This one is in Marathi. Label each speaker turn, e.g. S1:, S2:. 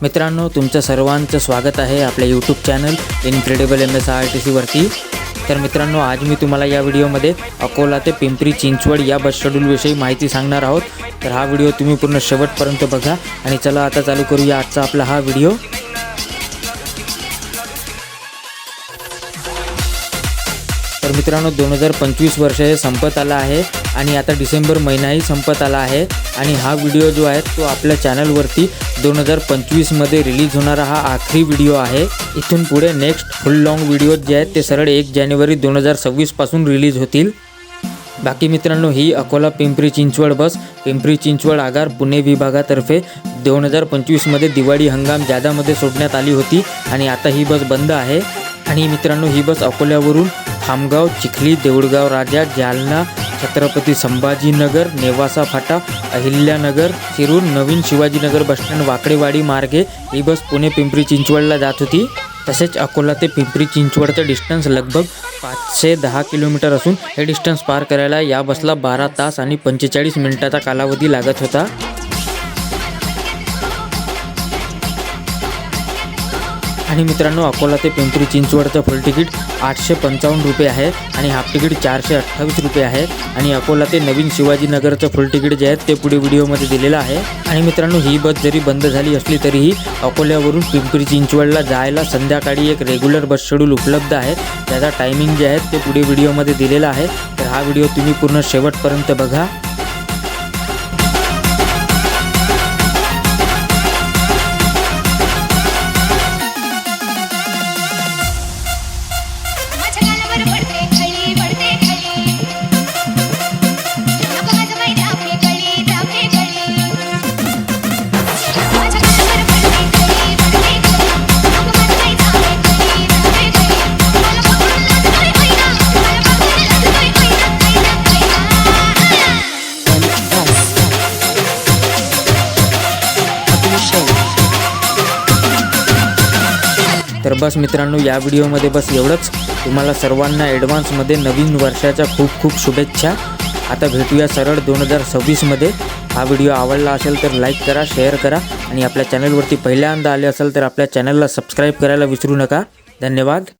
S1: मित्रांनो, तुमचं सर्वांचं स्वागत आहे आपल्या यूट्यूब चॅनल इनक्रेडिबल MSRTC वरती। तर मित्रांनो, आज मी तुम्हाला या व्हिडिओमध्ये अकोला ते पिंपरी चिंचवड या बस शेड्यूलविषयी माहिती सांगणार आहोत। तर हा व्हिडिओ तुम्ही पूर्ण शेवटपर्यंत बघा आणि चला आता चालू करूया आजचा आपला हा व्हिडिओ। तर मित्रांनो, 2025 वर्ष हे संपत आला आहे आणि आता डिसेंबर महिनाही संपत आला आहे आणि हा व्हिडिओ जो आहे तो आपल्या चॅनलवरती 2025 मध्ये रिलीज होणारा हा आखरी व्हिडिओ आहे। इथून पुढे नेक्स्ट फुल लॉन्ग व्हिडिओ जे आहेत ते सरळ 1 जानेवारी 2026 पासून रिलीज होतील। बाकी मित्रांनो, ही अकोला पिंपरी चिंचवड बस पिंपरी चिंचवड आगार पुणे विभागातर्फे 2025 मध्ये दिवाळी हंगाम जादामध्ये सोडण्यात आली होती आणि आता ही बस बंद आहे। आणि मित्रांनो, ही बस अकोल्यावरून खामगाव, चिखली, देऊळगाव राजा, जालना, छत्रपती संभाजीनगर, नेवासा फाटा, अहिल्यानगर, शिरूर, नवीन शिवाजीनगर बसस्टँड, वाकडेवाडी मार्गे ही बस पुणे पिंपरी चिंचवडला जात होती। तसेच अकोला ते पिंपरी चिंचवडचं डिस्टन्स लगभग 510 किलोमीटर असून हे डिस्टन्स पार करायला या बसला 12 तास आणि 45 मिनिटाचा कालावधी लागत होता। आणि मित्रांनो, अकोला ते पिंपरी चिंचवडचं फुल तिकीट 855 रुपये आहे आणि हाफ तिकीट 428 रुपये आहे। आणि अकोला ते नवीन शिवाजीनगरचं फुल तिकीट जे आहे ते पुढे व्हिडिओमध्ये दिलेलं आहे। आणि मित्रांनो, ही बस जरी बंद झाली असली तरीही अकोल्यावरून पिंपरी चिंचवडला जायला संध्याकाळी एक रेग्युलर बस शेड्यूल उपलब्ध आहे। त्याचा टायमिंग जे आहे ते पुढे व्हिडिओमध्ये दिलेला आहे। तर हा व्हिडिओ तुम्ही पूर्ण शेवटपर्यंत बघा। तर बस मित्रांनो, या व्हिडिओमध्ये बस एवढंच। तुम्हाला सर्वांना ॲडव्हान्समध्ये नवीन वर्षाच्या खूप खूप शुभेच्छा। आता भेटूया सरळ 2026 मध्ये। हा व्हिडिओ आवडला असेल तर लाईक करा, शेअर करा आणि आपल्या चॅनलवरती पहिल्यांदा आले असेल तर आपल्या चॅनलला सबस्क्राईब करायला विसरू नका। धन्यवाद।